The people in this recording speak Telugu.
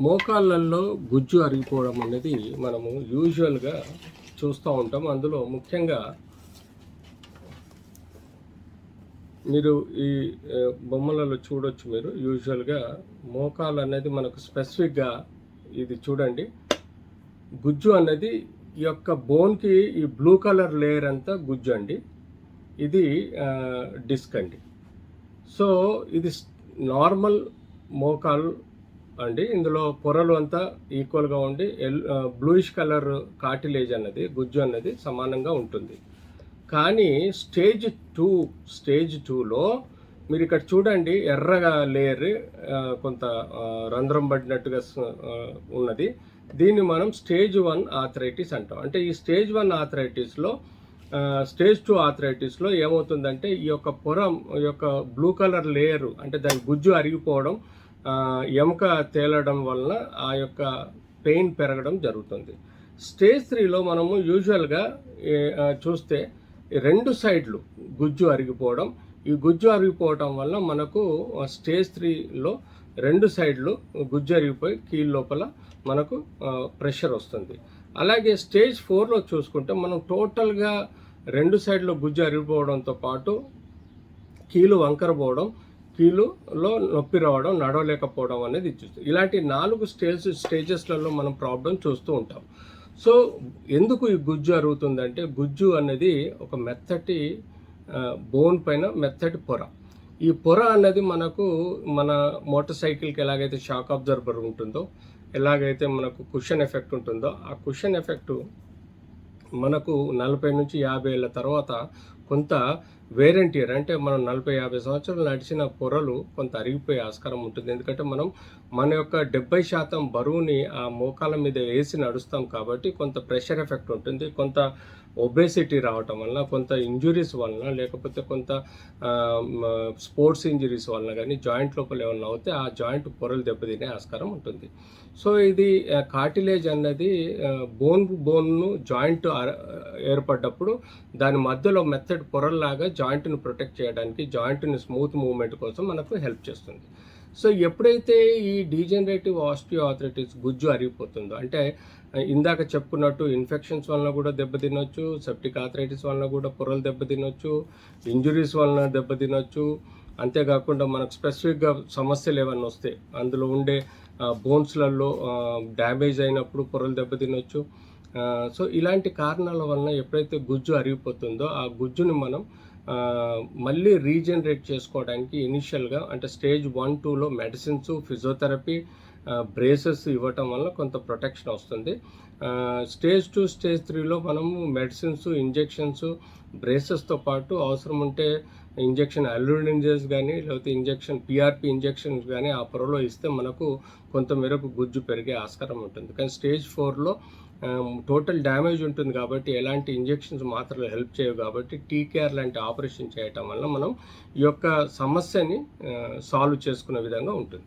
మోకాళ్ళల్లో గుజ్జు అరిగిపోవడం అనేది మనము యూజువల్గా చూస్తూ ఉంటాం. అందులో ముఖ్యంగా మీరు ఈ బొమ్మలలో చూడొచ్చు. మీరు యూజువల్గా మోకాలు అనేది మనకు స్పెసిఫిక్గా ఇది చూడండి, గుజ్జు అనేది ఈ యొక్క బోన్కి ఈ బ్లూ కలర్ లేయర్ అంతా గుజ్జు అండి. ఇది డిస్క్ అండి. సో ఇది నార్మల్ మోకాలు అండి. ఇందులో పొరలు అంతా ఈక్వల్గా ఉండి బ్లూయిష్ కలర్ కార్టిలేజ్ అన్నది గుజ్జు అన్నది సమానంగా ఉంటుంది. కానీ స్టేజ్ టూలో మీరు ఇక్కడ చూడండి, ఎర్రగా లేయర్ కొంత రంధ్రం పడినట్టుగా ఉన్నది. దీన్ని మనం స్టేజ్ 1 ఆర్థరైటిస్ అంటాం. అంటే ఈ స్టేజ్ 1 ఆర్థరైటిస్లో స్టేజ్ 2 ఆర్థరైటిస్లో ఏమవుతుందంటే ఈ యొక్క పొర యొక్క బ్లూ కలర్ లేయరు అంటే దాని గుజ్జు అరిగిపోవడం, ఎముక తేలడం వలన ఆ యొక్క పెయిన్ పెరగడం జరుగుతుంది. స్టేజ్ 3లో మనము యూజువల్గా చూస్తే రెండు సైడ్లు గుజ్జు అరిగిపోవడం, ఈ గుజ్జు అరిగిపోవడం వల్ల మనకు స్టేజ్ 3లో రెండు సైడ్లు గుజ్జు అరిగిపోయి కీళ్ళ లోపల మనకు ప్రెషర్ వస్తుంది. అలాగే స్టేజ్ 4లో చూసుకుంటే మనం టోటల్గా రెండు సైడ్లో గుజ్జు అరిగిపోవడంతో పాటు కీలు వంకర పోవడం, కీలులో నొప్పి రావడం, నడవలేకపోవడం అనేది చూస్తాం. ఇలాంటి 4 స్టేజెస్లలో మనం ప్రాబ్లం చూస్తూ ఉంటాం. సో ఎందుకు ఈ గుజ్జు అరుగుతుందంటే, గుజ్జు అనేది ఒక మెత్తటి బోన్ పైన మెత్తటి పొర. ఈ పొర అన్నది మనకు మన మోటార్ సైకిల్కి ఎలాగైతే షాక్ అబ్జర్బర్ ఉంటుందో, ఎలాగైతే మనకు కుషన్ ఎఫెక్ట్ ఉంటుందో, ఆ కుషన్ ఎఫెక్టు మనకు 40 నుంచి 50 ఏళ్ళ తర్వాత కొంత వేర్ అండ్ టియర్, అంటే మనం 40-50 సంవత్సరాలు నడిచిన పొరలు కొంత అరిగిపోయే ఆస్కారం ఉంటుంది. ఎందుకంటే మనం మన యొక్క 70% బరువుని ఆ మోకాల మీద వేసి నడుస్తాం కాబట్టి కొంత ప్రెషర్ ఎఫెక్ట్ ఉంటుంది. కొంత ఒబేసిటీ రావటం వలన, కొంత ఇంజురీస్ వలన, లేకపోతే కొంత స్పోర్ట్స్ ఇంజరీస్ వలన కానీ జాయింట్ లోపల ఏమన్నా అవుతే ఆ జాయింట్ పొరలు దెబ్బతినే ఆస్కారం ఉంటుంది. సో ఇది కార్టిలేజ్ అన్నది బోన్ను జాయింట్ ఏర్పడ్డప్పుడు దాని మధ్యలో మెత్తటి పొరల్లాగా జాయింట్ని ప్రొటెక్ట్ చేయడానికి, జాయింట్ని స్మూత్ మూవ్మెంట్ కోసం మనకు హెల్ప్ చేస్తుంది. సో ఎప్పుడైతే ఈ డీజనరేటివ్ ఆస్టియోఆర్థరైటిస్ గుజ్జు అరిగిపోతుందో, అంటే ఇందాక చెప్పుకున్నట్టు ఇన్ఫెక్షన్స్ వలన కూడా దెబ్బతినొచ్చు, సెప్టిక్ ఆర్థరైటిస్ వలన కూడా పొరలు దెబ్బతినొచ్చు, ఇంజురీస్ వలన దెబ్బతినొచ్చు, అంతేకాకుండా మనకు స్పెసిఫిక్గా సమస్యలు ఏమన్నా వస్తే అందులో ఉండే బోన్స్లలో డ్యామేజ్ అయినప్పుడు పొరలు దెబ్బతినొచ్చు. సో ఇలాంటి కారణాల వలన ఎప్పుడైతే గుజ్జు అరిగిపోతుందో ఆ గుజ్జుని మనం మళ్ళీ రీజనరేట్ చేసుకోవడానికి ఇనిషియల్గా అంటే స్టేజ్ 1-2లో మెడిసిన్స్, ఫిజియోథెరపీ, బ్రేసెస్ ఇవ్వటం వల్ల కొంత ప్రొటెక్షన్ వస్తుంది. స్టేజ్ 2, స్టేజ్ 3లో మనము మెడిసిన్స్, ఇంజెక్షన్స్, బ్రేసెస్తో పాటు అవసరం ఉంటే ఇంజెక్షన్ అల్యూమినియస్ కానీ, లేకపోతే ఇంజెక్షన్ PRP ఇంజెక్షన్స్ కానీ ఆ పొరలో ఇస్తే మనకు కొంత మేరకు గుజ్జు పెరిగే ఆస్కారం ఉంటుంది. కానీ స్టేజ్ 4లో టోటల్ డ్యామేజ్ ఉంటుంది కాబట్టి ఎలాంటి ఇంజెక్షన్స్ మాత్రలు హెల్ప్ చేయవు కాబట్టి TKR లాంటి ఆపరేషన్ చేయటం వల్ల మనం ఈ యొక్క సమస్యని సాల్వ్ చేసుకునే విధంగా ఉంటుంది.